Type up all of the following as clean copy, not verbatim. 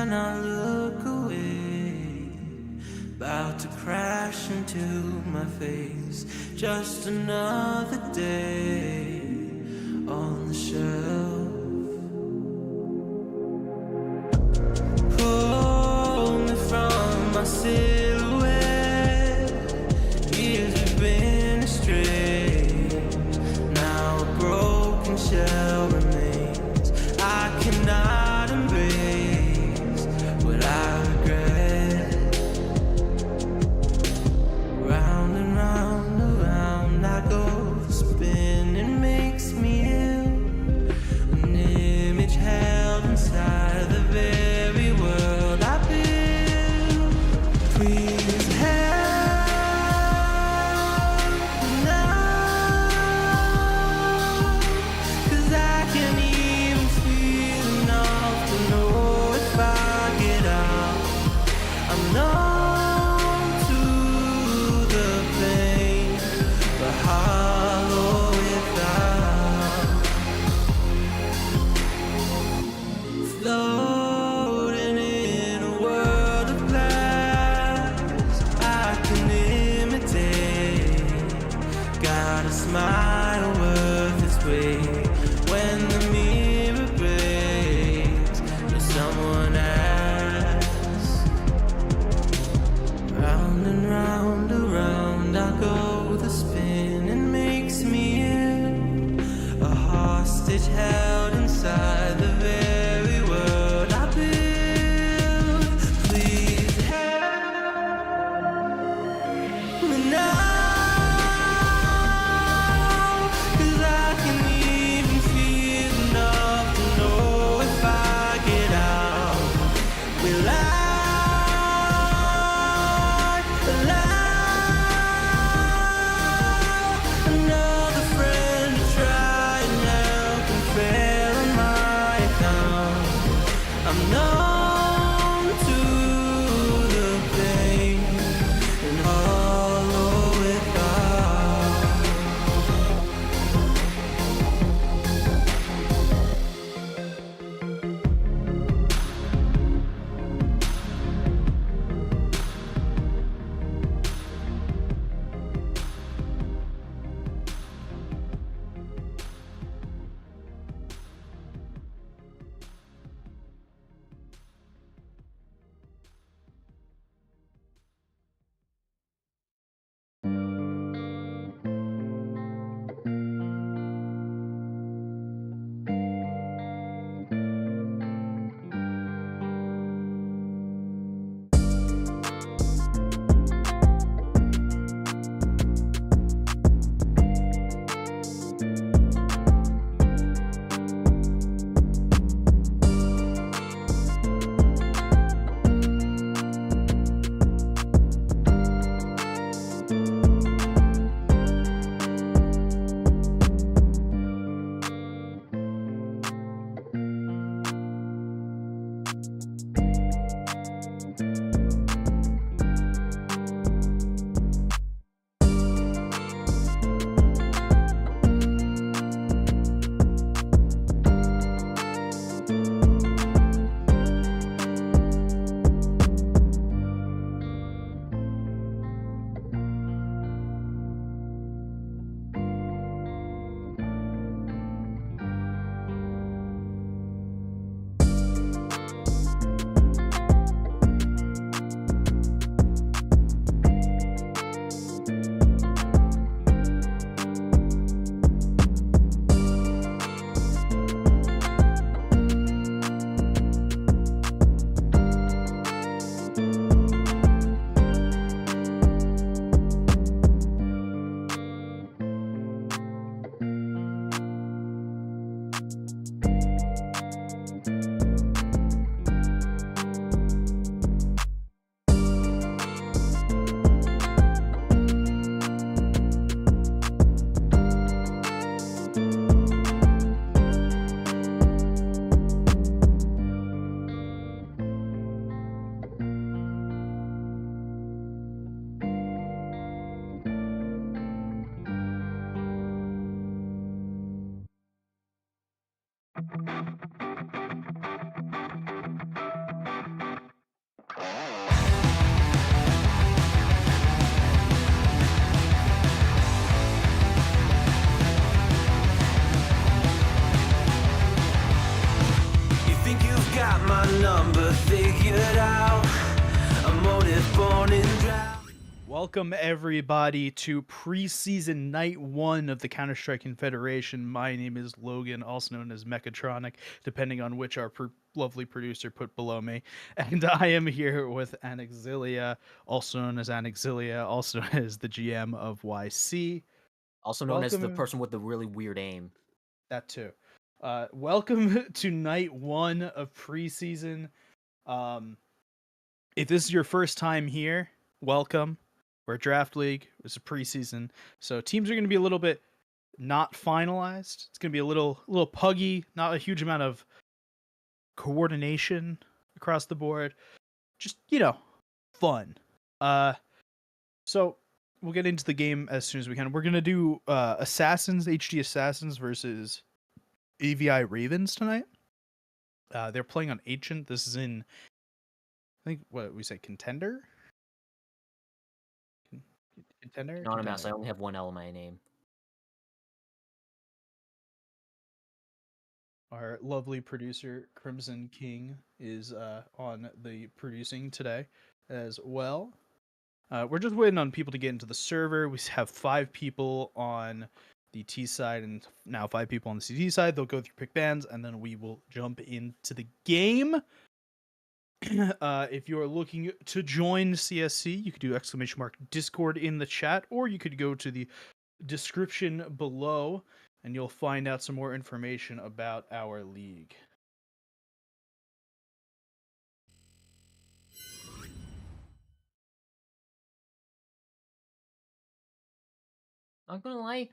not look away, about to crash into my face. Just another day on the shelf. Pull me from my silhouette. Years we've been astray. Now a broken shell remains. I cannot embrace what I regret. Round and round, around I go. The spinning makes me ill. An image held inside the very world I build. Please help me now, 'cause I can't even feel enough to know if I get out. I'm numb to the pain, but hollow without. Floating in a world of glass I can imitate. Got a smile worth its weight. When the mirror breaks, will someone ask? Round and round, around I go. The spinning makes me ill. A hostage held inside the very world I build. Please help me now, 'cause I can't even feel enough to know if I get out. Will I allow another friend to try and help and fail on my account? I'm numb to the pain and hollow without. number figured out, a motive born in drought. Welcome everybody to preseason night 1 of the Counter-Strike Confederation. My name is Logan, also known as Mechatronic, depending on which our lovely producer put below me. And I am here with Anaxilia, also known as Anaxilia, also known as the GM of YC. Also known as the person with the really weird aim. That too. Welcome to night 1 of preseason. If this is your first time here, welcome. We're a draft league. It's a preseason, so teams are going to be a little bit not finalized. It's going to be a little puggy, not a huge amount of coordination across the board. Just, fun. So we'll get into the game as soon as we can. We're going to do Assassins, HD Assassins versus AVI Ravens tonight. They're playing on Ancient. This is in, I think, what we say, Contender? Contender? Anonymous, I only have one L in my name. Our lovely producer, Crimson King, is on the producing today as well. We're just waiting on people to get into the server. We have 5 people on the T side and now 5 people on the CT side. They'll go through pick bands and then we will jump into the game. If you're looking to join CSC, you could do !Discord in the chat, or you could go to the description below and you'll find out some more information about our league. I'm gonna lie,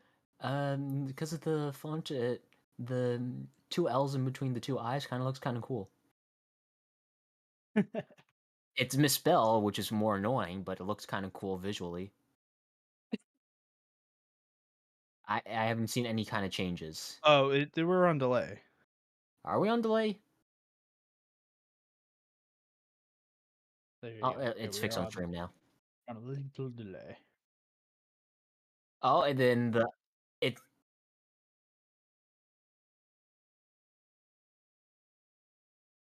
because of the font, the 2 L's in between the 2 I's kind of looks kind of cool. It's misspelled, which is more annoying, but it looks kind of cool visually. I haven't seen any kind of changes. Oh, they were on delay. Are we on delay? Oh, it's fixed on stream now. On a little delay. Oh, and then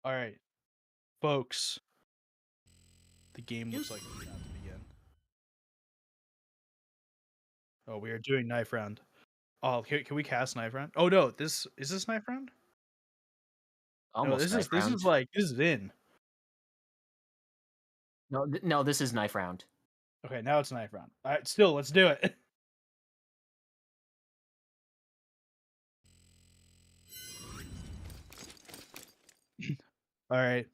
All right, folks. The game looks like it's about to begin. Oh, we are doing knife round. Oh, can we cast knife round? Oh no, is this knife round? almost No, knife round. this is in. No, this is knife round. Okay, now it's knife round. All right, still, let's do it. All right.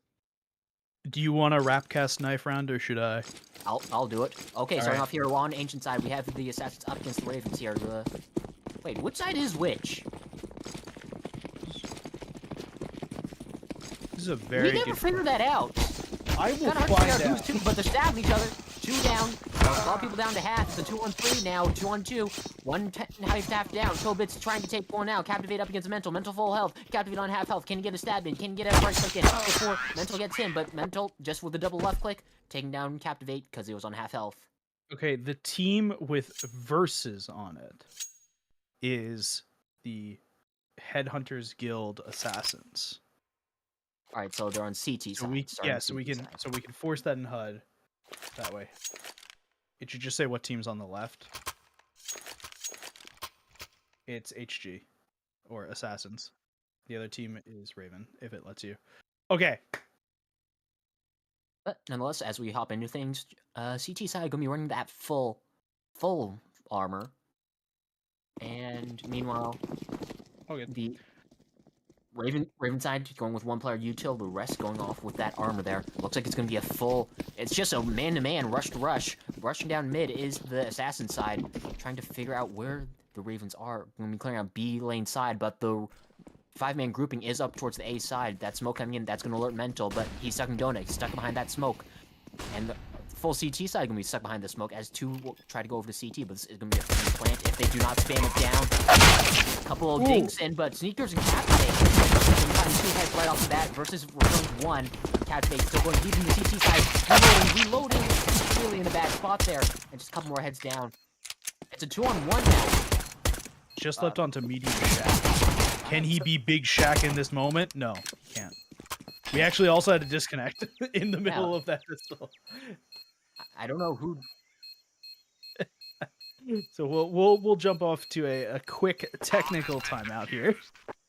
Do you want to rap cast knife round or should I? I'll do it. Okay, All starting right. off here on Ancient side, we have the Assassins up against the Ravens here. Wait, which side is which? This is a very We never figured that out. I will Kinda hard to figure find out out. who's two, but they're stabbing each other. 2 down. A lot of people down to half. It's a 2-on-3 now. 2-on-2. One half down. Tobit's trying to take 1 out. Captivate up against Mental. Mental full health. Captivate on half health. Can he get a stab in? Can he get a right click in? Before Mental gets in, but Mental, just with the double left click, taking down Captivate because he was on half health. Okay, the team with verses on it is the Headhunters Guild Assassins. All right, so they're on CT side. So we can force that in HUD that way. It should just say what team's on the left. It's HG or Assassins. The other team is Raven, if it lets you. Okay. But nonetheless, as we hop into things, CT side gonna be running that full armor, and meanwhile, the Raven side going with 1 player util, the rest going off with that armor there. Looks like it's gonna be a full. It's just a man-to-man rush to rush. Rushing down mid is the assassin side, trying to figure out where the Ravens are. Gonna be clearing out B lane side, but the 5-man grouping is up towards the A side. That smoke coming in, that's gonna alert Mental, but he's stuck in Donut. He's stuck behind that smoke, and the full CT side gonna be stuck behind the smoke as 2 will try to go over to CT, but this is gonna be a friendly plant if they do not spam it down. A couple of dinks in, but Sneakers and Captivate. 2 heads right off the bat versus 1. Captivate still going deep in the CT side. Reloading. Really in a bad spot there, and just a couple more heads down. It's a 2-on-1 now. Just left onto medium Shaq. Can he be Big Shaq in this moment? No, he can't. We actually also had to disconnect in the middle of that pistol. I don't know who. So we'll jump off to a quick technical timeout here.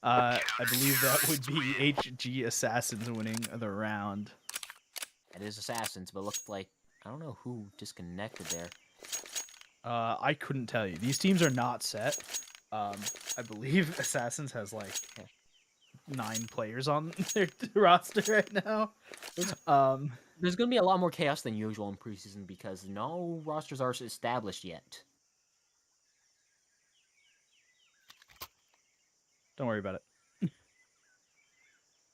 I believe that would be HG Assassins winning the round. It is Assassins, but it looked like I don't know who disconnected there. I couldn't tell you. These teams are not set. I believe Assassins has like 9 players on their roster right now. There's gonna be a lot more chaos than usual in preseason because no rosters are established yet. Don't worry about it.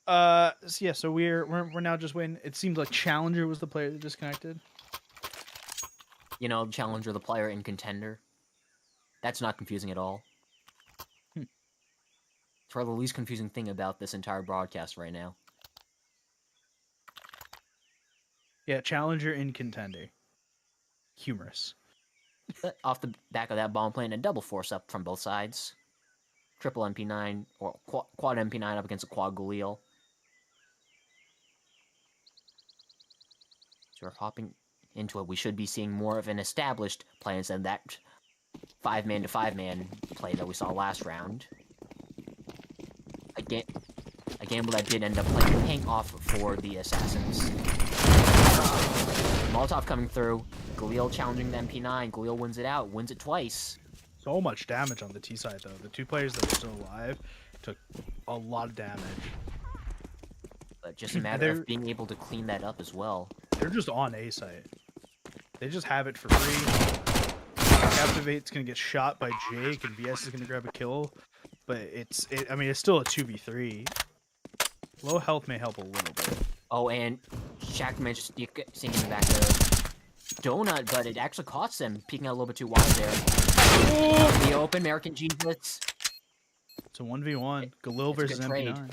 So yeah, so we're now just waiting. It seems like Challenger was the player that disconnected. You know, Challenger, the player in Contender. That's not confusing at all. It's probably the least confusing thing about this entire broadcast right now. Yeah, Challenger in Contender. Humorous. Off the back of that bomb plane, a double force up from both sides. Triple MP9 or quad MP9 up against a quad Galil. So we're hopping into it. We should be seeing more of an established play instead of that 5-man to 5-man play that we saw last round. A gamble that did end up paying off for the Assassins. Molotov coming through. Galil challenging the MP9. Galil wins it out. Wins it twice. So much damage on the T side, though. The 2 players that are still alive took a lot of damage. But just a matter of being able to clean that up as well. They're just on A site. They just have it for free. Captivate's gonna get shot by Jake, and VS is gonna grab a kill. But I mean, it's still a 2v3. Low health may help a little bit. Oh, and Shaq managed to sneak in the back of Donut, but it actually costs him, peeking out a little bit too wide there. The open American Jesus. It's a 1v1. Galil versus MP9.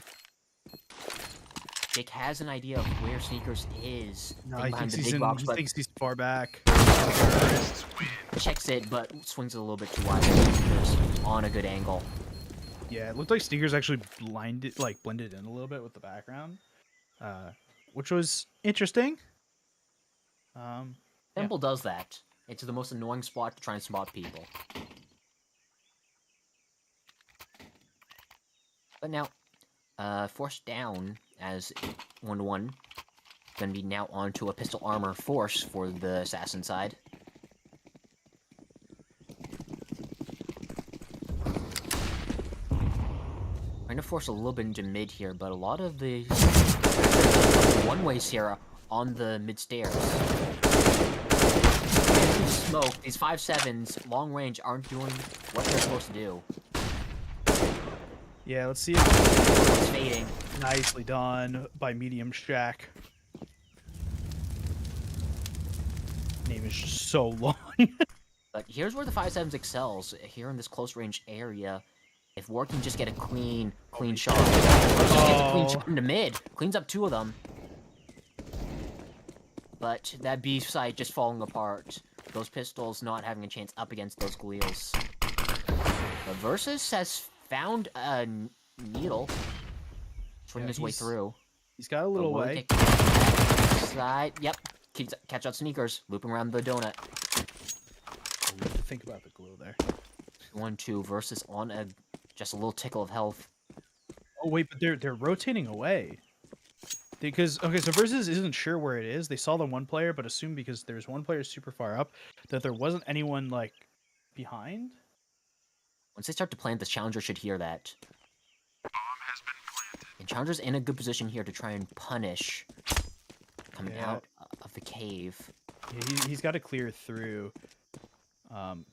Jake has an idea of where Sneakers is. No, he thinks he's far back. Checks it, but swings it a little bit too wide. Sneakers on a good angle. Yeah, it looked like Sneakers actually blended in a little bit with the background, which was interesting. Temple does that. It's the most annoying spot to try and spot people. But now, forced down as 1-1. Gonna be now onto a pistol armor force for the assassin side. Trying to force a little bit into mid here, but a lot of the one-ways here are on the mid stairs. Smoke, these 5.7s, long range, aren't doing what they're supposed to do. Yeah, let's see. It's fading. Nicely done by Medium Shack. Name is just so long. But here's where the 5.7s excels, here in this close range area. If War can just get a clean shot. Just gets a clean shot into mid. Cleans up 2 of them. But that B site just falling apart. Those pistols not having a chance up against those Galils. The Versus has found a needle. Swinging his way through. He's got a little way. Side. Yep. Catch out Sneakers. Looping around the donut. Think about the glue there. 1-2 Versus on just a little tickle of health. Oh wait, but they're rotating away. Because so Versus isn't sure where it is. They saw the one player, but assumed because there's one player super far up that there wasn't anyone like behind. Once they start to plant, this Challenger should hear that. And Challenger's in a good position here to try and punish coming out of the cave. Yeah, he's got to clear through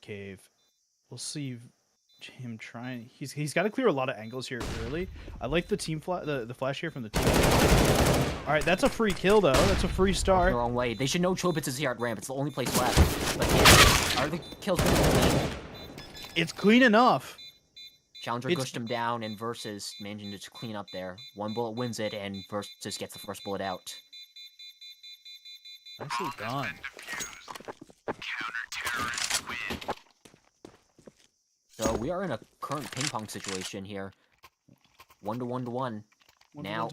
cave. We'll see him trying. He's got to clear a lot of angles here early. I like the team the flash here from the team. All right, that's a free kill though. That's a free start. The wrong way. They should know Chobits is here at ramp. It's the only place left. But yeah, are the kills going to be clean? It's clean enough. Challenger gushed him down, and Versus managing to clean up there. One bullet wins it, and Versus gets the first bullet out. Nicely done. So we are in a current ping pong situation here. 1-1-1. Now,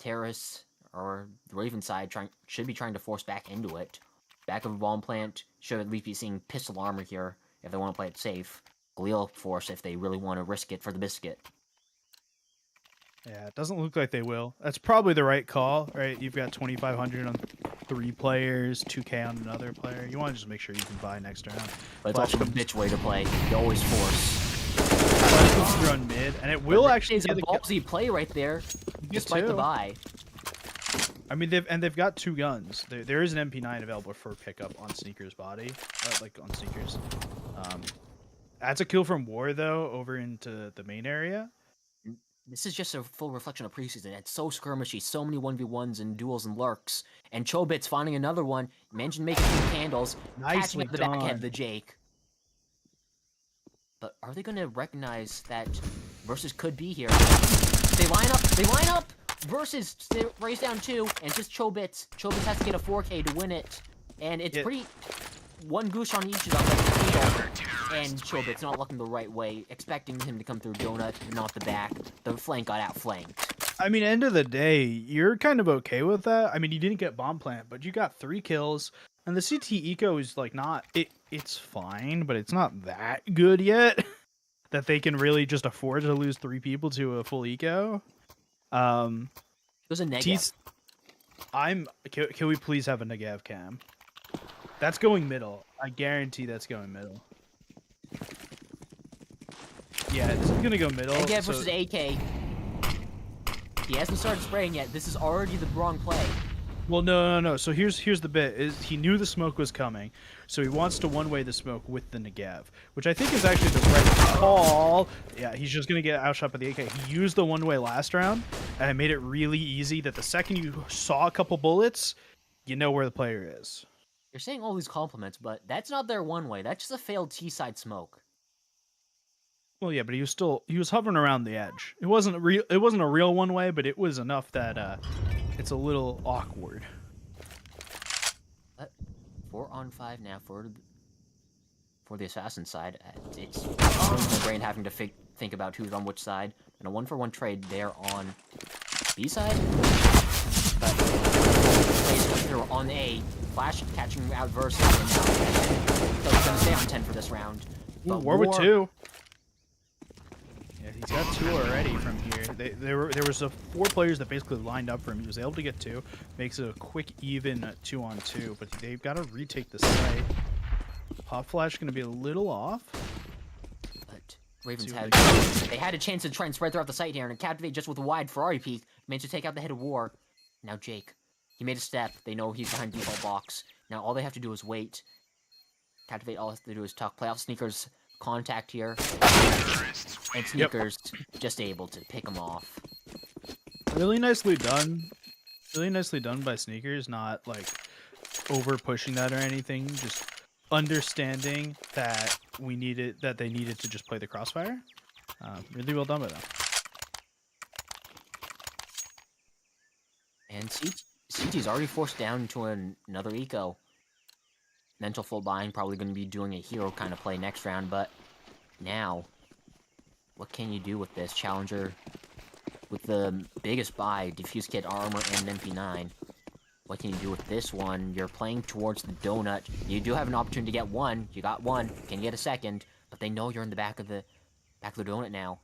Terrace or the Raven side should be trying to force back into it. Back of a bomb plant should at least be seeing pistol armor here if they want to play it safe. Galil force if they really want to risk it for the biscuit. Yeah, it doesn't look like they will. That's probably the right call, right? You've got 2,500 on 3 players, 2K on another player. You want to just make sure you can buy next round. But it's also a bitch way to play. You always force. Flash comes run mid, and it will actually get a ballsy play right there, despite the buy. I mean, they've got 2 guns. There is an MP9 available for pickup on Sneaker's body, like on Sneaker's. That's a kill from War though, over into the main area. This is just a full reflection of preseason. It's so skirmishy, so many 1v1s and duels and lurks. And Chobits finding another one, managed to make a few candles, catching up the backhead the Jake. But are they going to recognize that Versus could be here? They line up! Versus raise down 2, and just Chobits. Chobits has to get a 4K to win it. And it's pretty... One goosh on each of them, and Chobits not looking the right way, expecting him to come through donut, not the back. The flank got outflanked. I mean, end of the day, you're kind of okay with that. I mean, you didn't get bomb plant, but you got 3 kills, and the CT eco is like not it's fine, but it's not that good yet that they can really just afford to lose 3 people to a full eco. It was a negative. Can we please have a Negev cam? That's going middle. I guarantee that's going middle. Yeah, this is gonna go middle. Negev versus AK. He hasn't started spraying yet. This is already the wrong play. Well, no. So here's the bit: is he knew the smoke was coming, so he wants to one-way the smoke with the Negev, which I think is actually the right call. Yeah, he's just gonna get outshot by the AK. He used the one-way last round, and it made it really easy that the second you saw a couple bullets, you know where the player is. You're saying all these compliments, but that's not their one-way. That's just a failed T-side smoke. Well, yeah, but he was hovering around the edge. It wasn't a real one-way, but it was enough that it's a little awkward. 4 on 5 now for the assassin side. It's my brain having to think about who's on which side. And a 1-for-1 trade there on B side. But plays come through on A. Flash catching out Versus, and now so he's gonna stay on 10 for this round. But War with 2. Yeah, he's got 2 already from here. There was 4 players that basically lined up for him. He was able to get 2. Makes it a quick even 2-on-2. But they've got to retake the site. Pop Flash going to be a little off. But Ravens had a chance to try and spread throughout the site here, and Captivate just with a wide Ferrari peek managed to take out the head of War. Now Jake. He made a step. They know he's behind default box. Now all they have to do is wait. Captivate, all they have to do is tuck. Playoff Sneakers contact here. And Sneakers just able to pick him off. Really nicely done. Really nicely done by Sneakers, not like over pushing that or anything. Just understanding that they needed to just play the crossfire. Really well done by them. And CT's already forced down into another eco. Mental full buying, probably going to be doing a hero kind of play next round, but now, what can you do with this? Challenger with the biggest buy, Diffuse Kit Armor and an MP9. What can you do with this one? You're playing towards the donut. You do have an opportunity to get 1. You got 1. Can you get a second? But they know you're in the back of the donut now.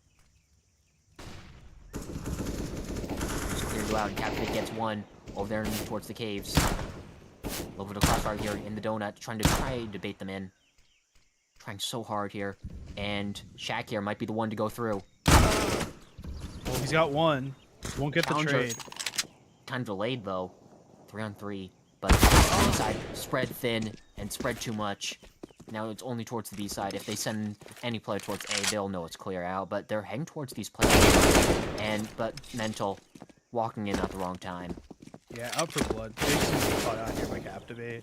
Just clear you out, and Captivate gets 1 over there towards the caves. Over the crossfire here in the donut, trying to bait them in. Trying so hard here. And Shaq here might be the one to go through. Well, he's got 1. Won't get Challenger. the trade. Kind of delayed, though. 3-on-3. But the B side spread thin and spread too much. Now it's only towards the B side. If they send any player towards A, they'll know it's clear out. But they're heading towards these players. But Mental walking in at the wrong time. Yeah, out for blood. Jason's gonna be caught out here by Captivate.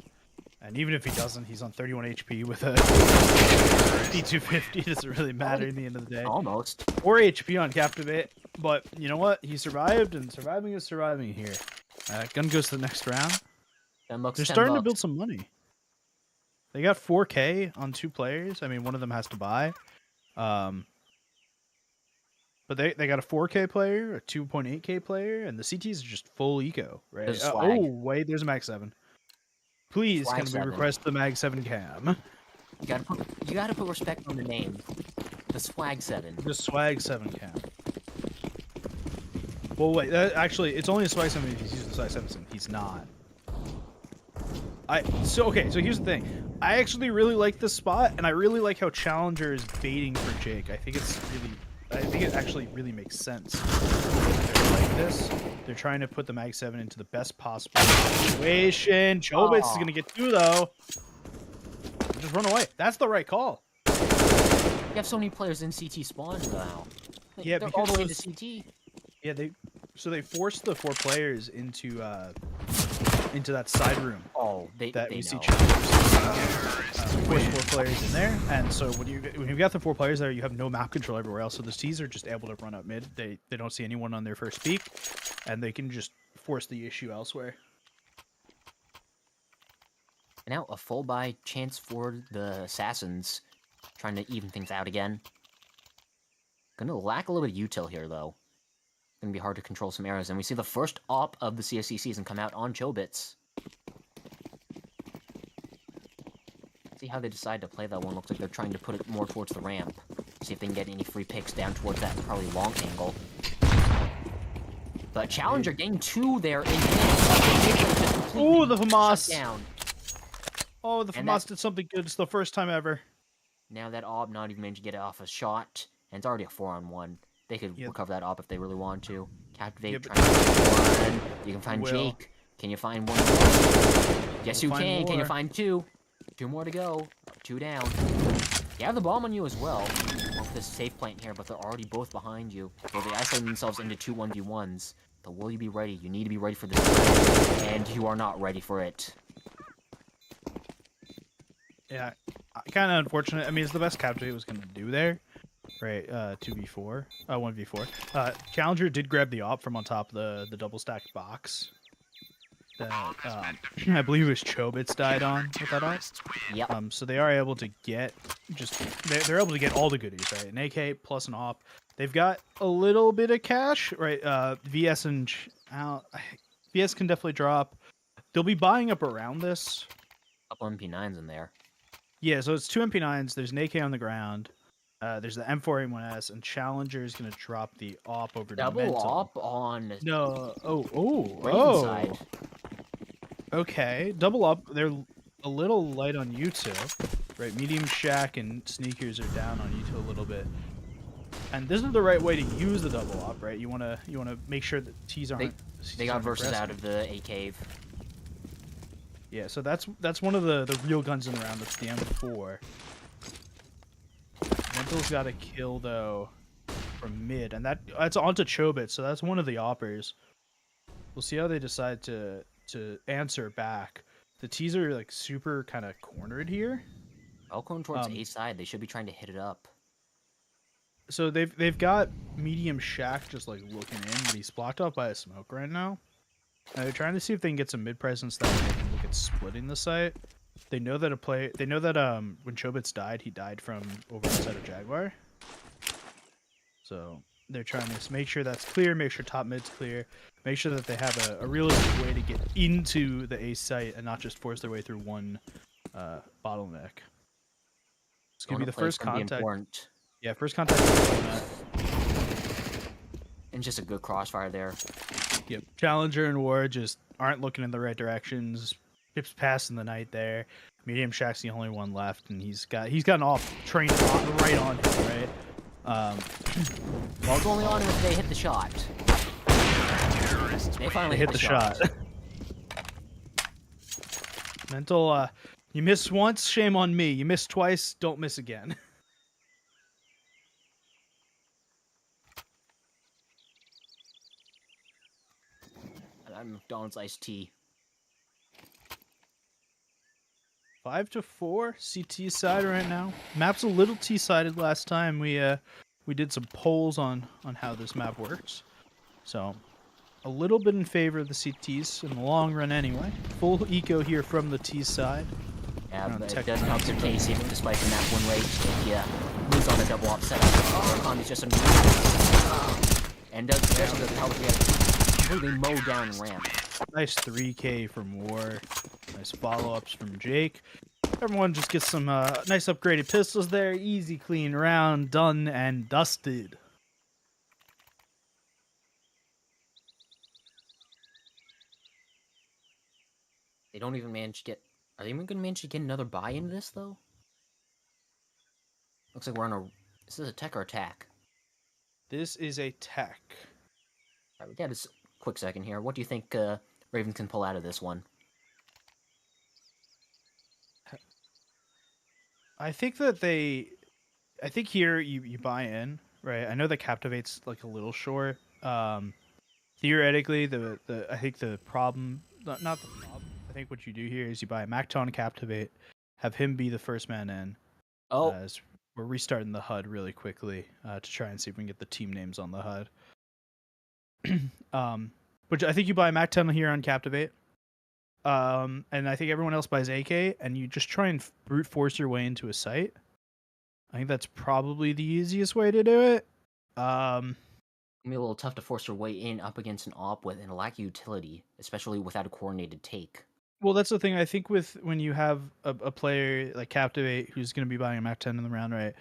And even if he doesn't, he's on 31 HP with a 250. Doesn't really matter in the end of the day. Almost. 4 HP on Captivate. But you know what? He survived, and surviving is surviving here. Gun goes to the next round. They're starting to build some money. They got 4K on 2 players. I mean, one of them has to buy. But they got a 4K player, a 2.8K player, and the CTs are just full eco, right? There's Oh, swag. wait, there's a Mag 7. Please, Swag can we 7. request the Mag 7 cam? You gotta put respect on the name. The Swag 7. The Swag 7 cam. Well, wait, actually, it's only a Swag 7 if he's using the Swag 7. He's not. So here's the thing. I actually really like this spot, and I really like how Challenger is baiting for Jake. I think it actually really makes sense. They're like this. They're trying to put the Mag 7 into the best possible situation. Chobits is gonna get 2 though. Just run away. That's the right call. You have so many players in CT spawn now. Yeah, they're all the way to CT. Yeah, they forced the 4 players into that side room. Oh, they we see know. Force 4 players in there, and so when you've got the 4 players there, you have no map control everywhere else. So the T's are just able to run up mid. They don't see anyone on their first peak, and they can just force the issue elsewhere. And now a full buy chance for the Assassins, trying to even things out again. Gonna lack a little bit of util here though. Gonna be hard to control some areas, and we see the first op of the CSC season come out on Chobits. See how they decide to play that one. Looks like they're trying to put it more towards the ramp. See if they can get any free picks down towards that probably long angle. But Challenger getting 2 there in hits. Ooh, the FAMAS! Down. Oh, the FAMAS did something good. It's the first time ever. Now that op not even managed to get off a shot, and it's already a 4-on-1. They could recover that op if they really want to. Captivate, trying to find 1. You can find Jake. Can you find 1 more? Yes, you can. Can you find 2? 2 more to go. 2 down. You have the bomb on you as well. Off this safe plant here, but they're already both behind you. So they isolate themselves into 2 1v1s. But will you be ready? You need to be ready for this. And you are not ready for it. Yeah, kind of unfortunate. I mean, it's the best Captivate was going to do there. Right, 2v4, 1v4. Challenger did grab the op from on top of the double stacked box. That I believe it was Chobits died on with that op. Yep. So they are able to get they're able to get all the goodies, right? An AK plus an op. They've got a little bit of cash, right? VS and VS can definitely drop. They'll be buying up around this. Couple MP9s in there. Yeah, so it's 2 MP9s. There's an AK on the ground. There's the M4A1S, and Challenger is going to drop the op over to Mental. Double op on... No. Raven side. Okay, double op. They're a little light on you two. Right, Medium Shack and Sneakers are down on you two a little bit. And this is the right way to use the double op, right? You want to make sure that T's aren't... They got versus out of the A cave. Yeah, so that's one of the real guns in the round. That's the M4. Mental's got a kill though from mid, and that's onto Chobit, so that's one of the oppers. We'll see how they decide to answer back. The T's are like super kind of cornered here. All going towards A side. They should be trying to hit it up. So they've got Medium Shack just like looking in, but he's blocked off by a smoke right now. And they're trying to see if they can get some mid presence that way they can look at splitting the site. They know that when Chobits died, he died from over inside of Jaguar. So they're trying to make sure that's clear, make sure top mid's clear, make sure that they have a realistic way to get into the A site and not just force their way through one bottleneck. It's gonna be the first contact. Yeah, first contact. And just a good crossfire there. Yep. Challenger and War just aren't looking in the right directions. Chips passing the night there. Medium Shack's the only one left, and he's gotten off train right on him, right? Well, only on him if they hit the shot. They finally hit the shot. Mental, you missed once, shame on me. You missed twice, don't miss again. I'm McDonald's iced tea. 5-4 CT side right now. Map's a little T-sided last time. We did some polls on how this map works. So a little bit in favor of the CTs in the long run anyway. Full eco here from the T side. Yeah, but it doesn't help their case even despite the map win rate. If you lose on a double op setup, Oricon is just a And does the help get completely mow down ramp. Nice 3K from War. Nice follow-ups from Jake. Everyone just gets some nice upgraded pistols there. Easy, clean round, done and dusted. They don't even manage to get... Are they even going to manage to get another buy into this, though? Looks like we're on a... Is this a tech or attack? This is a tech. Alright, we got a quick second here. What do you think Ravens can pull out of this one? I think that they... I think here you buy in, right? I know that Captivate's like a little short. Theoretically, I think the problem... Not the problem. I think what you do here is you buy a Macton Captivate, have him be the first man in. Oh. As we're restarting the HUD really quickly to try and see if we can get the team names on the HUD. Which I think you buy Mac 10 here on Captivate. And I think everyone else buys AK, and you just try and brute force your way into a site. I think that's probably the easiest way to do it. It'll be a little tough to force your way in up against an op with and lack utility, especially without a coordinated take. Well, that's the thing. I think when you have a player like Captivate who's going to be buying a Mac 10 in the round, right?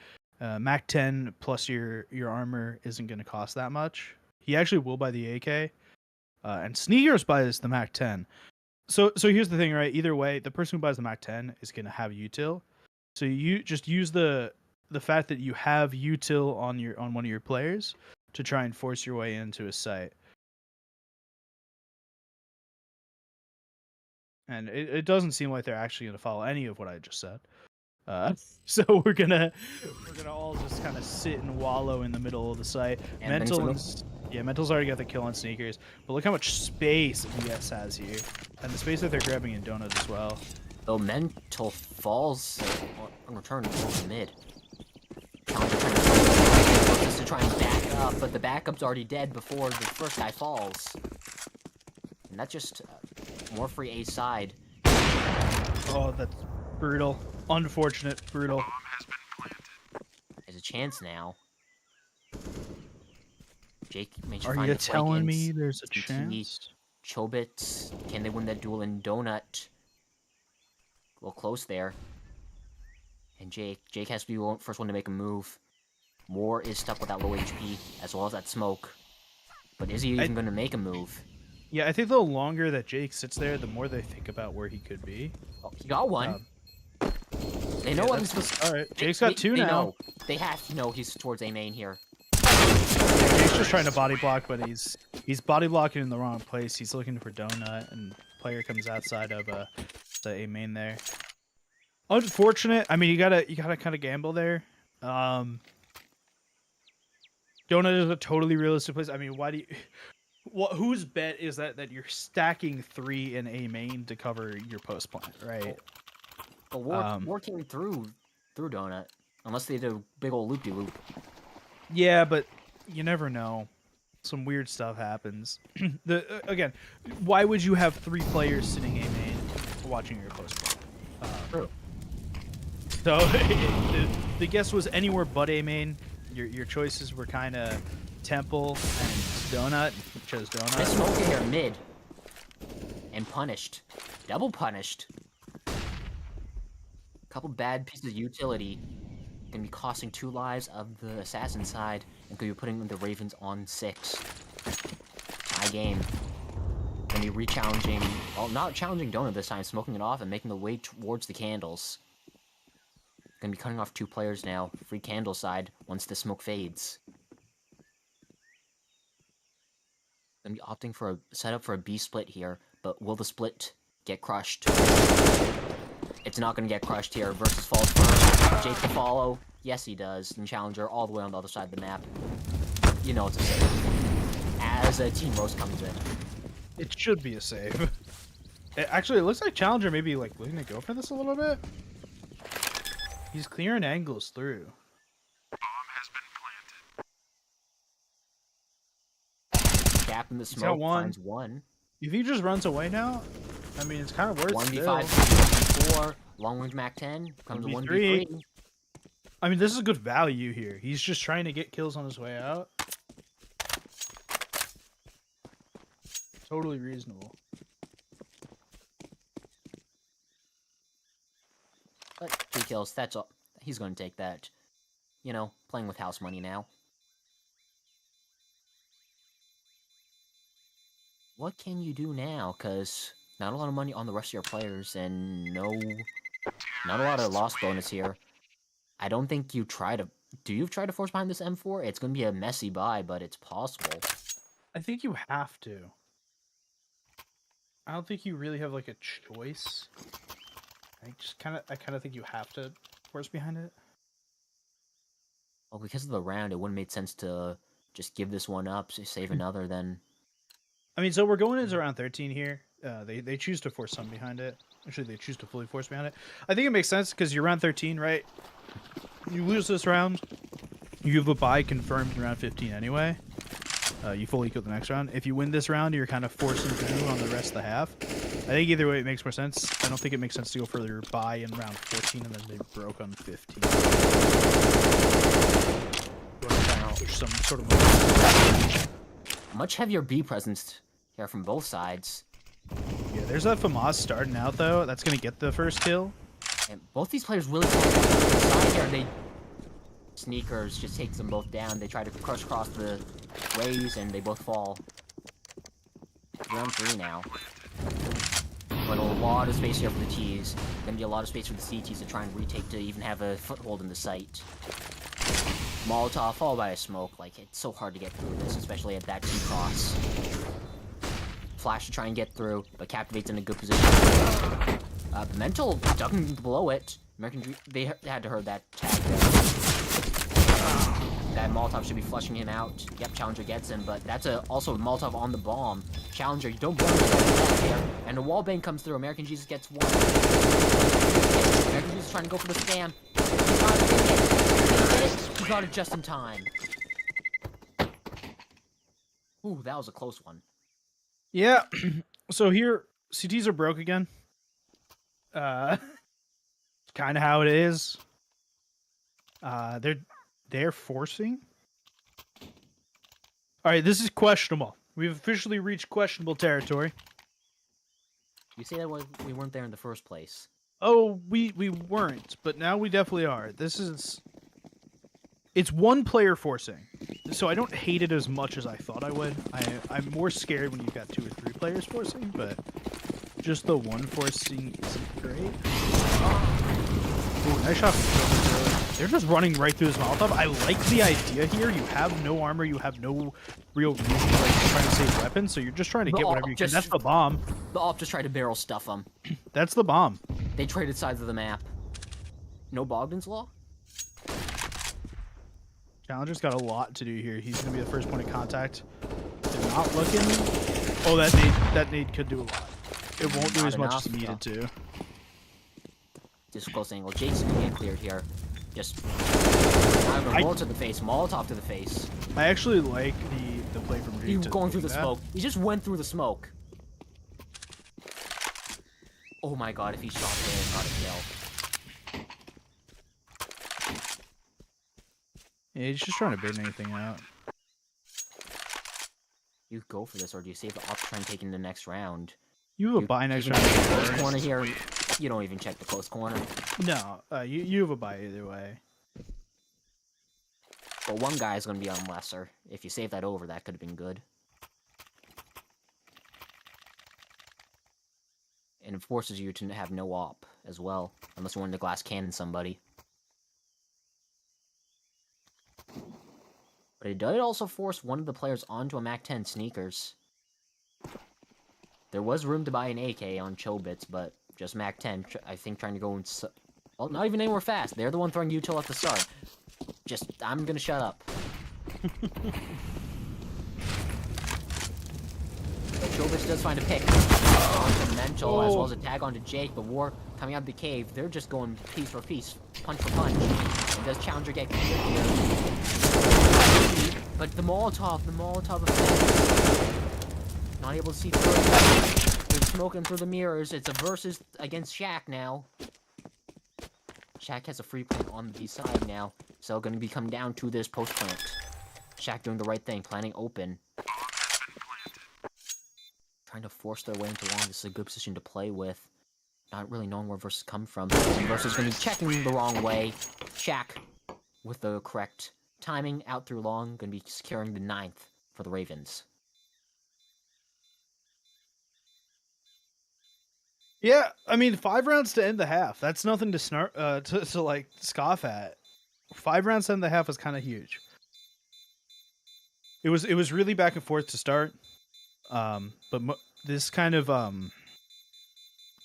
Mac 10 plus your armor isn't going to cost that much. He actually will buy the AK, and Sneakers buys the Mac 10. So here's the thing, right? Either way, the person who buys the Mac 10 is going to have util. So you just use the fact that you have util on one of your players to try and force your way into a site. And it doesn't seem like they're actually going to follow any of what I just said. So we're gonna all just kind of sit and wallow in the middle of the site. Mental's already got the kill on Sneakers, but look how much space VS has here, and the space that they're grabbing in Donut as well. Though Mental falls on return to mid. Challenger to try and back up, but the backup's already dead before the first guy falls. And that's just more free A side. Oh, that's brutal. Unfortunate. Brutal. There's a chance now. Jake, are you telling me there's a chance? Chobits, can they win that duel in Donut? A little close there. And Jake has to be the first one to make a move. Moore is stuck with that low HP, as well as that smoke. But is he even going to make a move? Yeah, I think the longer that Jake sits there, the more they think about where he could be. Oh, he got one. They know what he's supposed to... Alright, Jake's got two now. They have to know he's towards A main here. Jake's just trying to body block, but he's body blocking in the wrong place. He's looking for Donut, and player comes outside of the A main there. Unfortunate. I mean, you gotta kind of gamble there. Donut is a totally realistic place. I mean, why do you... whose bet is that you're stacking 3 in A main to cover your post plant, right? But War came through Donut, unless they did a big old loop-de-loop. Yeah, but you never know. Some weird stuff happens. Again, why would you have 3 players sitting A main watching your post plant? True. So the guess was anywhere but A main. Your choices were kind of Temple and Donut. You chose Donut. This smoke here mid. And punished. Double punished. Couple bad pieces of utility. Gonna be costing 2 lives of the assassin side. And gonna be putting the Ravens on 6. High game. Gonna be re-challenging. Well, not challenging Donut this time. Smoking it off and making the way towards the candles. Gonna be cutting off 2 players now. Free candle side once the smoke fades. Gonna be opting for a setup for a B split here, but will the split get crushed? It's not gonna get crushed here. Versus falls first. Jake to follow. Yes, he does. And Challenger all the way on the other side of the map. You know it's a save. As a Team Roast comes in. It should be a save. Actually, it looks like Challenger may be like looking to go for this a little bit. He's clearing angles through. Bomb has been planted. Gap in the smoke finds one. If he just runs away now, I mean, it's kind of worth 1v5, 1v4, long range Mac 10, comes a 1v3. I mean, this is good value here. He's just trying to get kills on his way out. Totally reasonable. But 3 kills, that's all. He's going to take that. You know, playing with house money now. What can you do now? Because not a lot of money on the rest of your players, and not a lot of loss bonus here. I don't think you try to... Do you try to force behind this M4? It's going to be a messy buy, but it's possible. I think you have to. I don't think you really have like a choice. I kind of think you have to force behind it. Well, because of the round, it wouldn't make sense to just give this one up, save another, then... I mean, so we're going into round 13 here. They choose to force some behind it. Actually, they choose to fully force behind it. I think it makes sense because you're round 13, right? You lose this round, you have a bye confirmed in round 15 anyway. You fully kill the next round. If you win this round, you're kind of forcing through on the rest of the half. I think either way it makes more sense. I don't think it makes sense to go for their bye in round 14 and then they broke on 15. Some sort of much heavier B presence here from both sides. Yeah, there's that FAMAS starting out though. That's gonna get the first kill. And both these players really side here. They sneakers just takes them both down. They try to crush across the ways and they both fall. Round 3 now. But a lot of space here for the T's. Gonna be a lot of space for the CTs to try and retake to even have a foothold in the site. Molotov followed by a smoke. Like, it's so hard to get through this, especially at that T-cross. Flash to try and get through, but Captivate's in a good position. Mental ducking below it. They had to hurt that tag there. That Molotov should be flushing him out. Yep, Challenger gets him, but that's also a Molotov on the bomb. Challenger, you don't burn yourself here. And a wallbang comes through. American Jesus gets one. American Jesus trying to go for the spam. He got it just in time. Ooh, that was a close one. Yeah. So here, CTs are broke again. Kind of how it is. They're forcing. All right, this is questionable. We've officially reached questionable territory. You say that we weren't there in the first place. Oh, we weren't, but now we definitely are. It's one player forcing, so I don't hate it as much as I thought I would. I'm more scared when you've got 2 or 3 players forcing, but just the one forcing isn't great. Ooh, nice shot from They're just running right through this Molotov. I like the idea here. You have no armor. You have no real reason to try to save weapons, so you're just trying to get whatever you can. That's the bomb. The op just tried to barrel stuff them. That's the bomb. They traded sides of the map. No Bogdan's Law? Challenger's got a lot to do here. He's going to be the first point of contact. They're not looking. Oh, that nade could do a lot. It won't do as much as it needed to. Just close angle. Jake's gonna get cleared here. Just Molotov to the face. Molotov to the face. I actually like the play from Jake. He was going through the smoke. He just went through the smoke. Oh my god, if he shot there and got a kill. Yeah, he's just trying to bait anything out. You go for this, or do you save the op to try and take in the next round? You have a buy next round. Close corner here. You don't even check the close corner. No, you have a buy either way. But one guy is going to be on lesser. If you save that over, that could have been good. And it forces you to have no op as well, unless you want to glass cannon somebody. But it did also force one of the players onto a MAC-10 sneakers. There was room to buy an AK on Chobits, but just MAC-10, I think, trying to go in... Well, not even anywhere fast. They're the one throwing util at the start. Just, I'm gonna shut up. Chobits does find a pick. Onto Mental, as well as a tag onto Jake. The war coming out of the cave. They're just going piece for piece, punch for punch. And does Challenger get cleared here? But the Molotov effect. Not able to see through it. They're smoking through the mirrors. It's a versus against Shaq now. Shaq has a free plant on the B side now. So going to be coming down to this post plant. Shaq doing the right thing, planning open. trying to force their way into long. This is a good position to play with. Not really knowing where versus come from. Versus going to be checking the wrong way. Shaq with the correct timing out through long. Going to be securing the 9th for the Ravens. Yeah, I mean, 5 rounds to end the half. That's nothing to to like scoff at. 5 rounds to end the half was kind of huge. It was really back and forth to start, but this kind of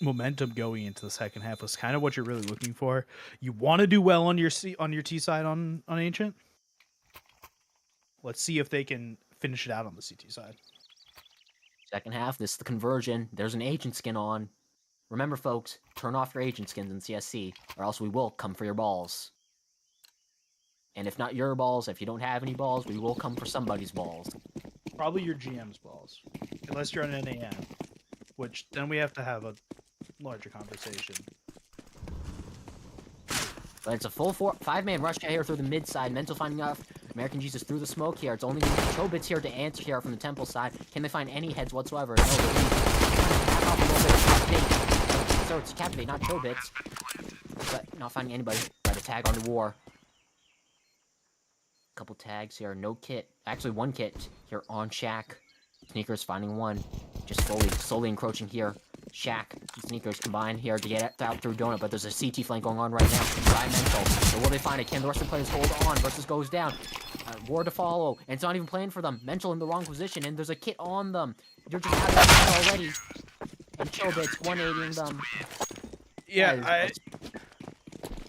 momentum going into the second half was kind of what you're really looking for. You want to do well on your T side on Ancient. Let's see if they can finish it out on the CT side. Second half, this is the conversion. There's an agent skin on. Remember, folks, turn off your agent skins in CSC, or else we will come for your balls. And if not your balls, if you don't have any balls, we will come for somebody's balls. Probably your GM's balls, unless you're on an NAM, which then we have to have a larger conversation. But it's a full 5-man rush here through the mid side. Mental finding off American Jesus through the smoke here. It's only Chobits here to answer here from the temple side. Can they find any heads whatsoever? No, they back off a little bit. So it's Captivate, not Chobits. But not finding anybody. Try to tag on the war. Couple tags here. No kit. Actually, 1 kit here on Shaq. Sneakers finding 1. Just slowly encroaching here. Shaq and Sneakers combine here to get out through Donut, but there's a CT flank going on right now by Mental. So will they find it? Can the rest of the players hold on? Versus goes down. War to follow, and it's not even playing for them. Mental in the wrong position, and there's a kit on them. You're just out of time already. And Chobits 180ing them. Yeah,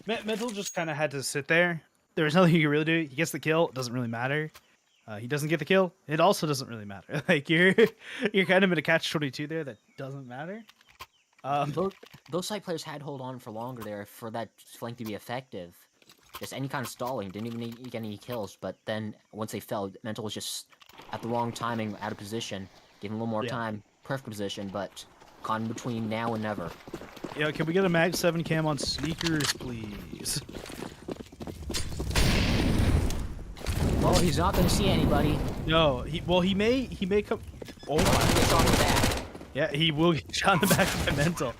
Mental just kind of had to sit there. There was nothing he could really do. He gets the kill. It doesn't really matter. He doesn't get the kill. It also doesn't really matter. Like you're kind of in a catch-22 there that doesn't matter. Those side players had to hold on for longer there for that flank to be effective. Just any kind of stalling. Didn't even get any kills. But then once they fell, Mental was just at the wrong timing, out of position. Give him a little more time. Perfect position, but caught in between now and never. Yeah, can we get a Mag 7 cam on Sneakers, please? Well, he's not going to see anybody. No, he may come. Oh my! Get shot in the back. Yeah, he will get shot in the back by Mental.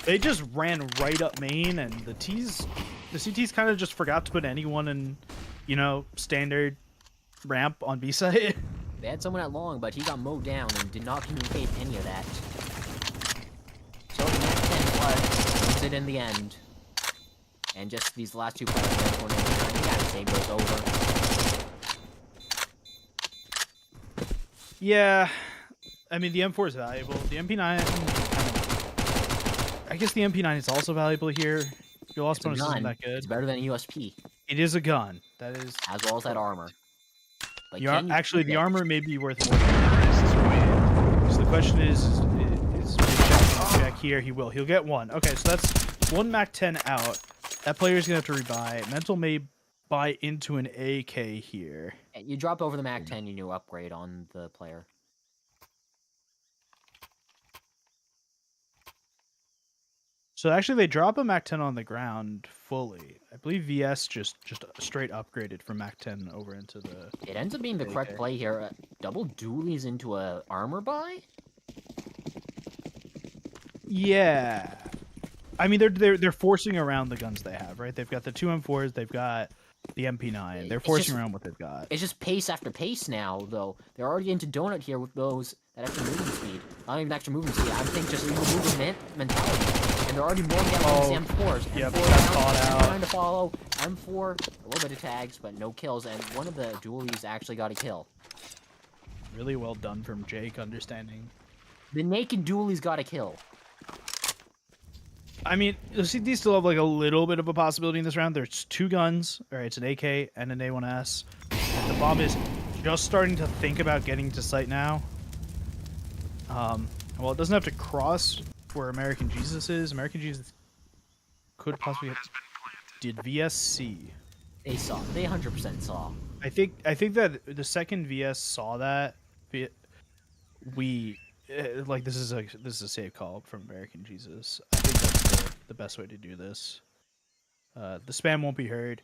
They just ran right up main, and the CTs kind of just forgot to put anyone in, standard ramp on B side. They had someone at long, but he got mowed down and did not communicate any of that. So Mac 10 wins it in the end. And just these last 2 players, he got to save those over. Yeah, I mean the M4 is valuable. The MP9, I guess the MP9 is also valuable here. Your loss bonus isn't that good. It's better than a USP. It is a gun. That is as well as that armor. But actually, the armor may be worth more. So the question is Jack here? He'll get 1. Okay, so that's 1 Mac 10 out. That player's gonna have to rebuy. Mental may buy into an AK here. You drop over the Mac 10, you new upgrade on the player. So actually, they drop a Mac 10 on the ground fully. I believe VS just straight upgraded from Mac 10 over into the. It ends up being the correct play here. Double dualies into a armor buy. Yeah, I mean they're forcing around the guns they have, right? They've got the 2 M4s. They've got the MP9. They're forcing around what they've got. It's just pace after pace now, though. They're already into Donut here with that extra movement speed. Not even extra movement speed. I think just even movement mentality. And they're already more down the M4s. Yep, M4 that's caught out. Trying to follow. M4, a little bit of tags, but no kills. And one of the dualies actually got a kill. Really well done from Jake, understanding. The naked dualies got a kill. I mean, the CT still have like a little bit of a possibility in this round. There's 2 guns. All right, it's an AK and an A1S. And the bomb is just starting to think about getting to site now. Well, it doesn't have to cross where American Jesus is. American Jesus could possibly have... Did VSC? They saw. They 100% saw. I think that the second VS saw that, we like this is a safe call from American Jesus. I think that's the best way to do this. The spam won't be heard.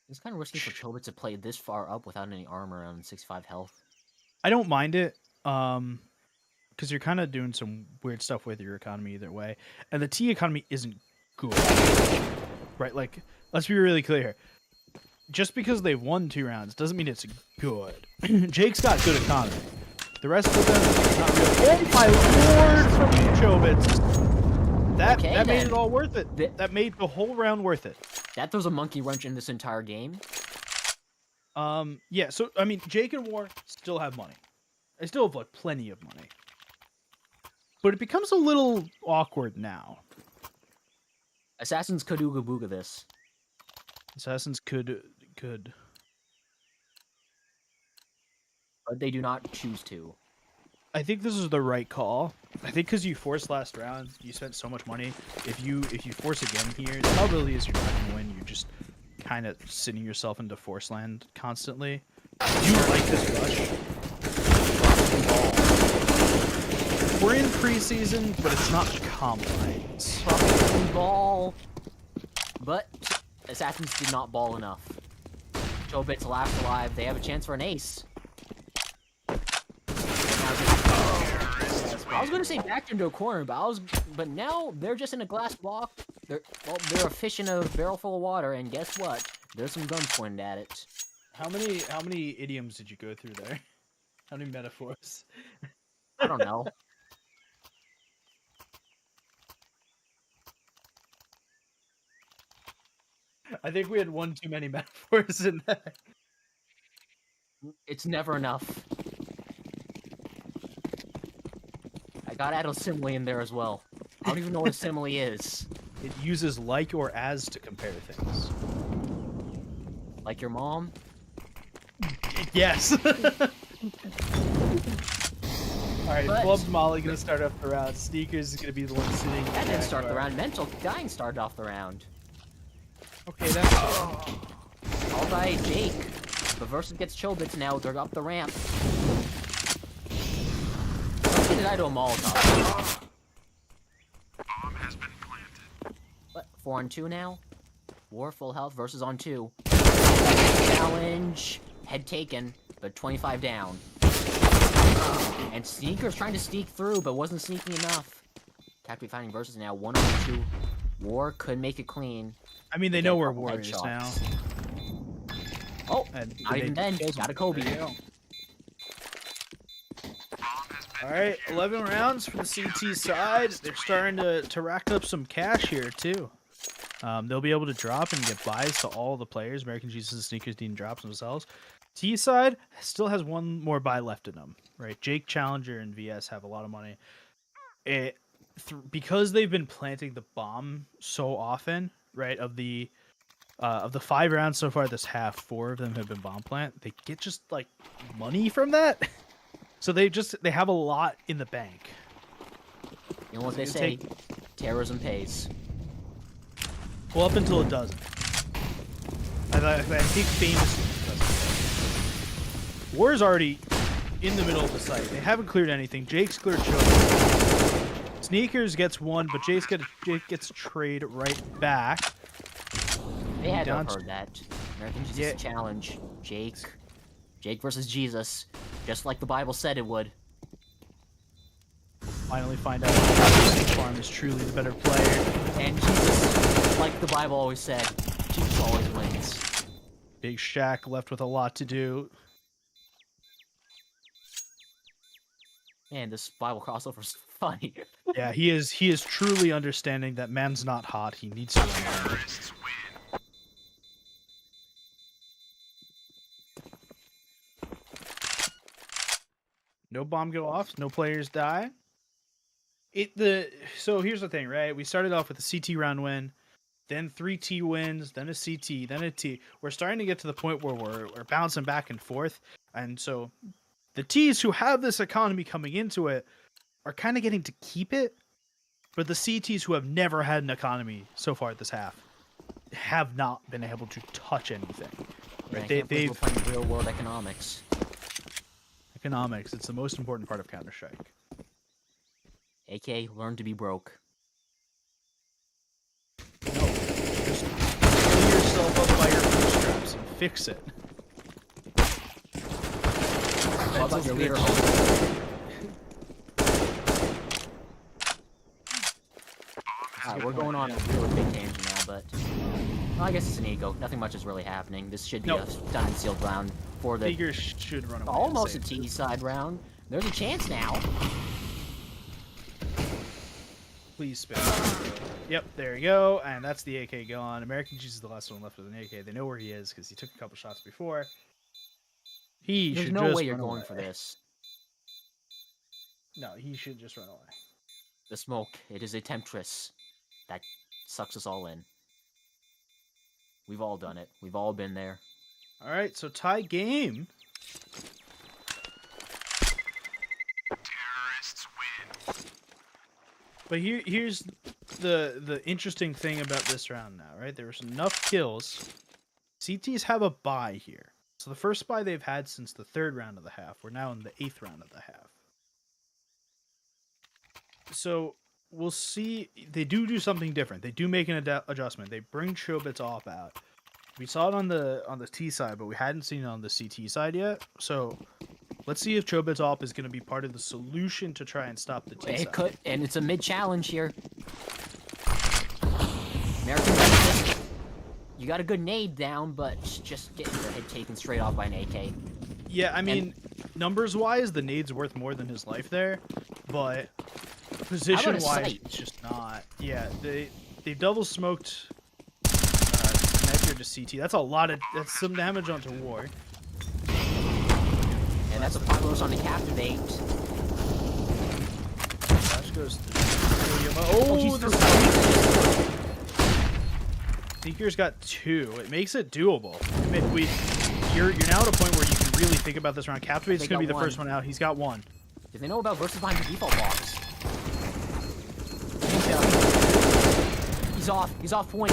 It's kind of risky for Chobits to play this far up without any armor on 65 health. I don't mind it. because you're kind of doing some weird stuff with your economy either way, and the T economy isn't good, right? Like, let's be really clear. Just because they won 2 rounds doesn't mean it's good. Jake's got good economy. The rest of them, not really. Oh my lord, from you, Chobits. That made it all worth it. That made the whole round worth it. That throws a monkey wrench in this entire game. Yeah, so, I mean, Jake and War still have money. They still have, like, plenty of money. But it becomes a little awkward now. Assassins could ooga booga this. Assassins could. But they do not choose to. I think this is the right call. I think because you forced last round, you spent so much money. If you force again here, the probability is you're not going to win. You're just kind of sitting yourself into force land constantly. Do you like this rush? We're in preseason, but it's not combine. Ball. But Assassins did not ball enough. Chobits last alive. They have a chance for an ace. I was gonna say backed into a corner, but now they're just in a glass block. They're a fish in a barrel full of water, and guess what? There's some guns pointed at it. How many idioms did you go through there? How many metaphors? I don't know. I think we had one too many metaphors in that. It's never enough. I gotta add a simile in there as well. I don't even know what a simile is. It uses like or as to compare things. Like your mom? Yes! Alright, But- Club's Molly gonna start off the round. Sneakers is gonna be the one sitting. That didn't start the round. Mental Dying started off the round. Okay, that's Alright, Jake. The versus gets Chobits now. They're up the ramp. What did I do a Molotov? Bomb has been planted. What? 4 on 2 now? War full health versus on 2. Challenge. Head taken, but 25 down. And Sneaker's trying to sneak through, but wasn't sneaking enough. Tactically fighting versus now 1 on 2. War could make it clean. I mean, they know we're warriors headshots. now. Oh, And not even then. Got a Kobe. Alright, 11 rounds for the CT side. They're starting to rack up some cash here, too. They'll be able to drop and get buys to all the players. American Jesus and Sneakers didn't drop themselves. T side still has one more buy left in them, right? Jake, Challenger, and VS have a lot of money. Because they've been planting the bomb so often, right? Of the 5 rounds so far this half, 4 of them have been bomb plant. They get just like money from that, so they have a lot in the bank. You know what they say? Terrorism pays. Well, up until it doesn't. I think famously it doesn't. War's already in the middle of the site. They haven't cleared anything. Jake's cleared choke. Sneakers gets 1, but Jake gets a trade right back. They had to have heard that. American Jesus challenge. Jake versus Jesus. Just like the Bible said it would. Finally find out that Farm is truly the better player. And Jesus, like the Bible always said, Jesus always wins. Big Shaq left with a lot to do. Man, this Bible crossover's funny. Yeah, he is truly understanding that man's not hot. He needs to learn. Terrorists win. No bomb go off, no players die. So here's the thing, right? We started off with a CT round win, then 3 T wins, then a CT, then a T. We're starting to get to the point where we're bouncing back and forth, and so the T's who have this economy coming into it are kind of getting to keep it, but the CTs who have never had an economy so far this half have not been able to touch anything. Yeah, Right? we're playing real world economics. Economics, it's the most important part of Counter-Strike. AK, learn to be broke. No, just pull yourself up by your bootstraps and fix it. What about your leader? good we're point, going on yeah. a really big tangent now, but well, I guess it's an ego. Nothing much is really happening. This should be Nope. a done and sealed round for the Tigers should run away. and almost a save it. T side round. There's a chance now. Please spin. Yep, there you go. And that's the AK gone. American Cheese is the last one left with an AK. They know where he is because he took a couple shots before. He There's should no just way you're run going away. for this. No, he should just run away. The smoke. It is a temptress that sucks us all in. We've all done it. We've all been there. All right, so tie game. Terrorists win. But here's the interesting thing about this round now, right? There was enough kills. CTs have a bye here. So the first bye they've had since the 3rd round of the half. We're now in the 8th round of the half. So we'll see. They do something different. They do make an adjustment. They bring Chobits off out. We saw it on the T side, but we hadn't seen it on the CT side yet. So let's see if Chobits off is going to be part of the solution to try and stop the T side. It could, and it's a mid challenge here. American Benefit. You got a good nade down, but just getting your head taken straight off by an AK. Yeah, I mean, numbers-wise, the nade's worth more than his life there, but position-wise, sight? it's just not. Yeah, they double smoked Sniper to CT. That's a lot of. That's some damage onto War. And that's a Pyros on the Captivate. Flash goes to he's this through. Seeker's got 2. It makes it doable. You're now at a point where you can really think about this round. Captivate's They going to be got the first one. one out. He's got 1. Did they know about versus behind the default box? He's off. He's off point.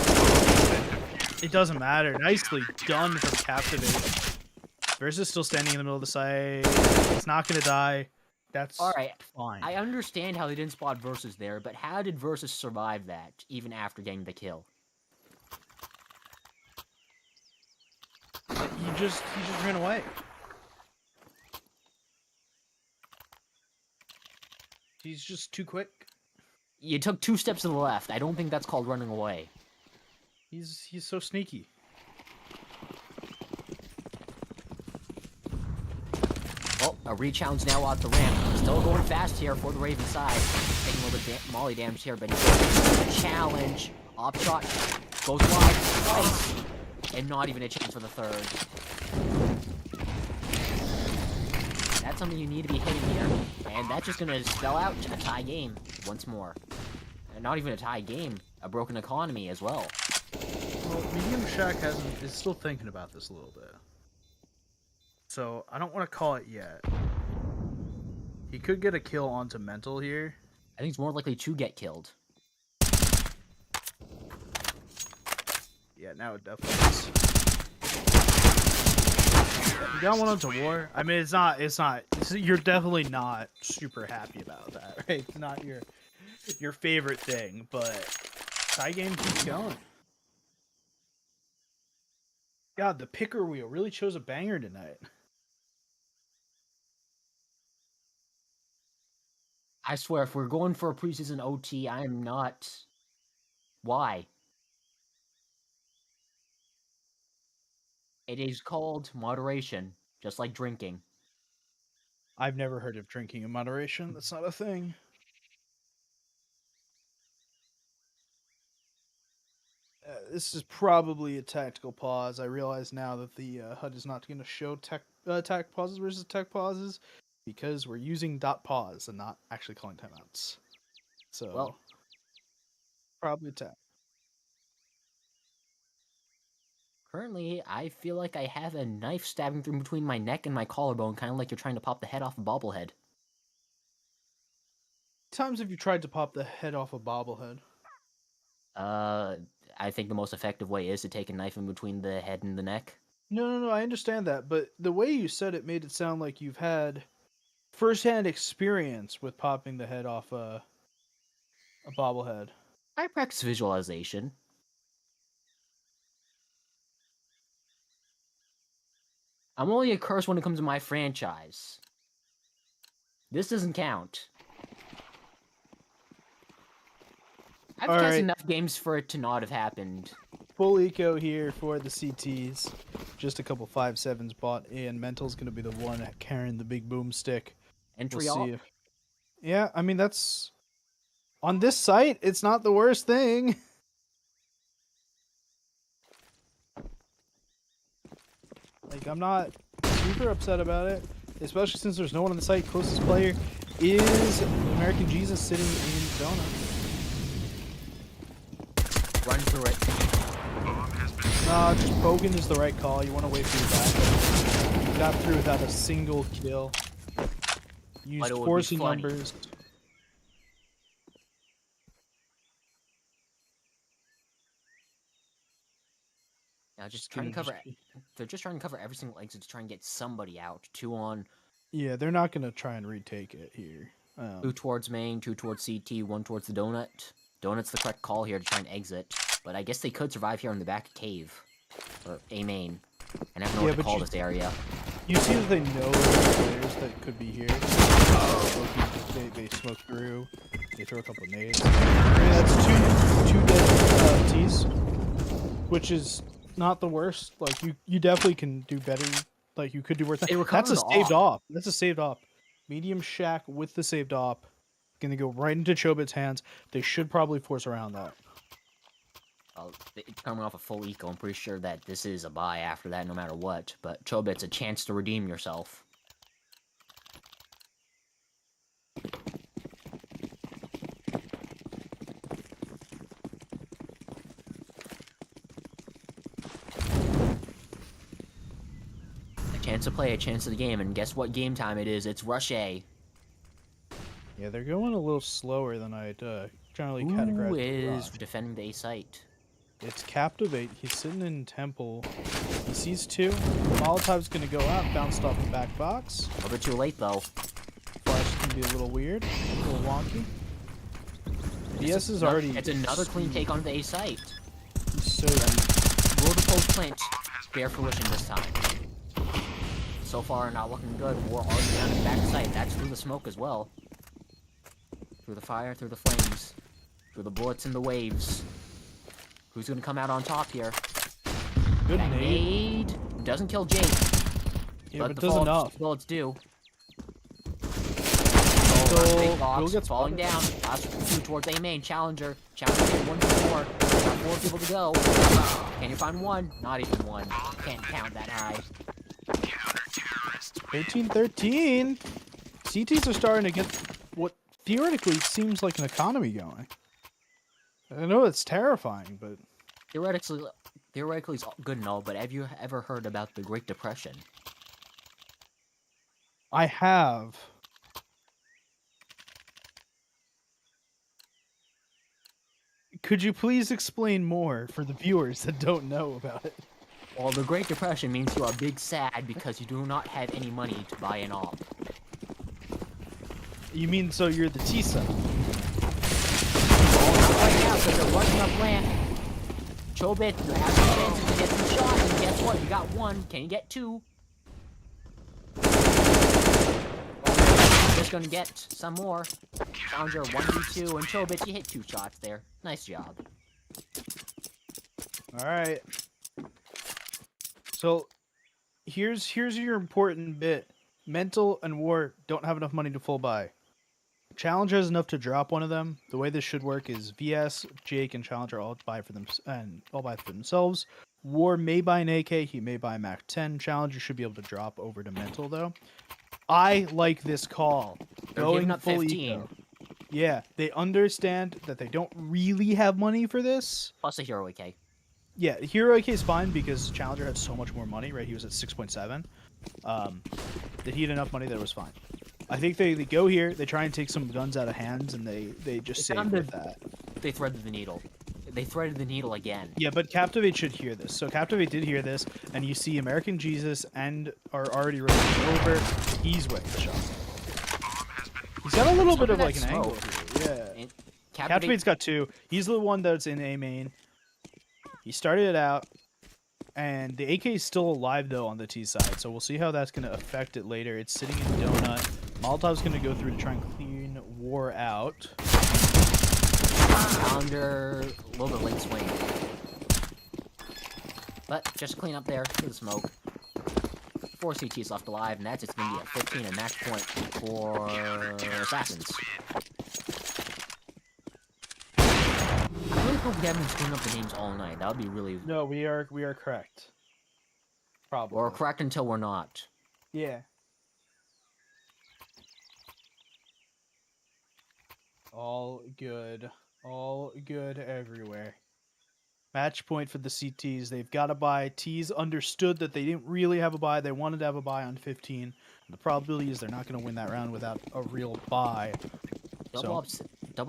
It doesn't matter. Nicely done from Captivate. Versus still standing in the middle of the site. It's not going to die. That's All right. fine. I understand how they didn't spot Versus there, but how did Versus survive that, even after getting the kill? He just ran away. He's just too quick. You took 2 steps to the left. I don't think that's called running away. He's so sneaky. Well, a re-challenge now out the ramp. Still going fast here for the Raven side. Taking a little bit molly damage here, but a challenge. Op shot goes wide twice. And not even a chance for the 3rd. That's something you need to be hitting here. And that's just going to spell out a tie game once more. And not even a tie game, a broken economy as well. Well, Medium Shack is still thinking about this a little bit. So I don't want to call it yet. He could get a kill onto Mental here. I think it's more likely to get killed. Yeah, now it definitely is. You got one onto War. I mean, you're definitely not super happy about that, right? It's not your favorite thing, but tie game keeps going. God, the picker wheel really chose a banger tonight. I swear, if we're going for a preseason OT, I am not. Why? It is called moderation, just like drinking. I've never heard of drinking in moderation. That's not a thing. This is probably a tactical pause. I realize now that the HUD is not going to show tac pauses versus tech pauses because we're using .pause and not actually calling timeouts. So, Well, probably tech. currently, I feel like I have a knife stabbing through between my neck and my collarbone, kind of like you're trying to pop the head off a bobblehead. Times have you tried to pop the head off a bobblehead? I think the most effective way is to take a knife in between the head and the neck. No, I understand that, but the way you said it made it sound like you've had first-hand experience with popping the head off a bobblehead. I practice visualization. I'm only a curse when it comes to my franchise. This doesn't count. I've All cast right. enough games for it to not have happened. Full eco here for the CTs. Just a couple 5-7s bought in. Mental's going to be the one carrying the big boomstick. Entry We'll all. see. Yeah, I mean, that's... On this site, it's not the worst thing. Like, I'm not super upset about it. Especially since there's no one on the site. Closest player is American Jesus sitting in Donut. Run through it. Nah, just Bogan is the right call. You want to wait for your back. You got through without a single kill. Used it would be forcing funny. numbers. Now just trying to Gonna cover. just- They're just trying to cover every single exit to try and get somebody out. 2 on. Yeah, they're not gonna try and retake it here. 2 towards main, 2 towards CT, 1 towards the donut. Donut's the correct call here to try and exit, but I guess they could survive here in the back cave. Or A main. I never know Yeah, what to but call you- this area. You see that they know the players that could be here. They smoke through. They throw a couple nades. I mean, that's two dead T's, which is not the worst. Like you definitely can do better. Like you could do worse. They That's a recovered saved off. op. That's a saved op. Medium shack with the saved op. Gonna go right into Chobit's hands. They should probably force around that. It's coming off a full eco. I'm pretty sure that this is a buy after that, no matter what. But Chobit's a chance to redeem yourself. A chance to play, a chance of the game, and guess what game time it is? It's Rush A. Yeah, they're going a little slower than I'd generally categorize. Who the is Rush. defending the A site? It's Captivate. He's sitting in Temple. He sees 2. Molotov's gonna go out, bounced off the back box. A little bit too late, though. Flash is gonna be a little weird, a little wonky. DS is already. It's another clean take on the A site. He's so deep. Will the post plant bear fruition this time? So far, not looking good. War already down in the back site. That's through the smoke as well. Through the fire, through the flames, through the bullets and the waves. Who's gonna come out on top here? Good That nade. nade doesn't kill Jake, Yeah, but the does enough. bullets do. So, Big Will box, gets falling spotted. down. Last 2 towards A main. Challenger. Challenger 1 to 4. Got 4 people to go. Can you find 1? Not even 1. Can't count that high. 13-13. CTs are starting to get what theoretically seems like an economy going. I know it's terrifying, but Theoretically, it's good and all, but have you ever heard about the Great Depression? I have. Could you please explain more for the viewers that don't know about it? Well, the Great Depression means you are big sad because you do not have any money to buy an op. You mean so you're the T-side? Right now, because they're rushing up ramp. Chobit, you have some chances to get some shots, and guess what? You got 1. Can you get 2? Just gonna get some more. Challenger 1v2, and Chobit, you hit 2 shots there. Nice job. All right. So here's your important bit. Mental and War don't have enough money to full buy. Challenger has enough to drop one of them. The way this should work is VS, Jake, and Challenger all buy for them and all buy for themselves. War may buy an AK, he may buy Mac 10. Challenger should be able to drop over to Mental though. I like this call. They're giving up 15. Eco. Yeah, they understand that they don't really have money for this. Plus a hero AK. Yeah, Hero AK is fine because Challenger had so much more money, right? He was at 6.7. That he had enough money that it was fine. I think they go here, they try and take some guns out of hands, and they just save with that. They threaded the needle. They threaded the needle again. Yeah, but Captivate should hear this. So Captivate did hear this, and you see American Jesus and are already rolling over. He's waiting the shot. He's got a little bit of like an angle here. Yeah. And Captivate's got 2. He's the one that's in A main. He started it out, and the AK is still alive though on the T side, so we'll see how that's going to affect it later. It's sitting in Donut. Molotov's going to go through to try and clean War out. Calendar, a little bit late swing. But just clean up there for the smoke. 4 CTs left alive, and that's it's gonna be a 15 and match point for Assassins. I really hope we haven't been screwing up the names all night. That would be really. No, we are correct. Probably. Or correct until we're not. Yeah. All good. All good everywhere. Match point for the CTs. They've got a bye. T's understood that they didn't really have a bye. They wanted to have a bye on 15. And the probability is they're not going to win that round without a real bye. Double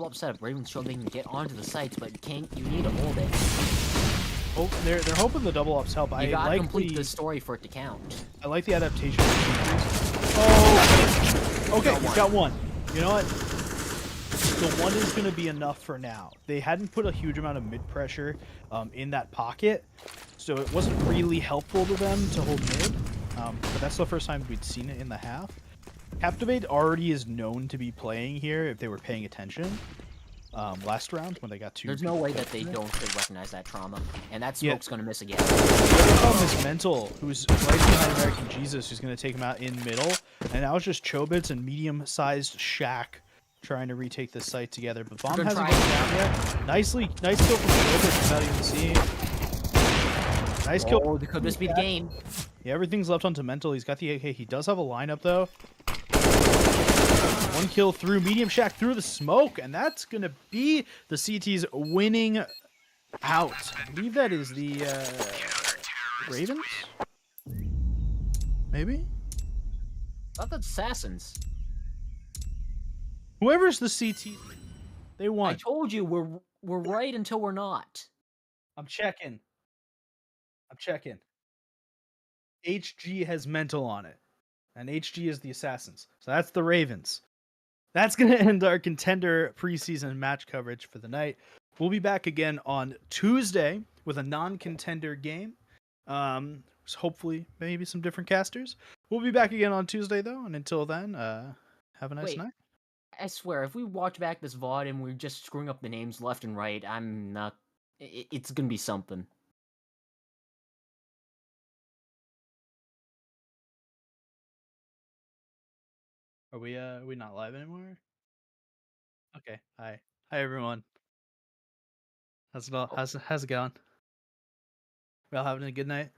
upset if Ravens show they can get onto the sites, but you need to hold it. Oh, they're hoping the double ups help. You gotta complete the story for it to count. I like the adaptation. Oh, okay, he's got one. You know what? The one is going to be enough for now. They hadn't put a huge amount of mid pressure in that pocket, so it wasn't really helpful to them to hold mid. But that's the first time we'd seen it in the half. Captivate already is known to be playing here if they were paying attention. Last round when they got 2. There's no way that they don't recognize that trauma, and that smoke's gonna miss again. The problem is Mental, who's right behind American Jesus, who's gonna take him out in middle, and now it's just Chobits and medium-sized Shaq trying to retake the site together. But Bomb hasn't gone down yet. Nice kill from Chobits without even seeing. Nice kill. Oh, could this be the game? Yeah, everything's left onto Mental. He's got the AK. He does have a lineup though. 1 kill through medium Shack through the smoke, and that's gonna be the CT's winning out. I believe that is the Ravens? Maybe? I thought that's Assassins. Whoever's the CT, they won. I told you we're right until we're not. I'm checking. HG has Mental on it, and HG is the Assassins. So that's the Ravens. That's going to end our contender preseason match coverage for the night. We'll be back again on Tuesday with a non-contender game. Hopefully, maybe some different casters. We'll be back again on Tuesday, though. And until then, have a nice night. I swear, if we watch back this VOD and we're just screwing up the names left and right, I'm not... It's going to be something. Are we not live anymore? Okay. Hi everyone. How's it going? We all having a good night?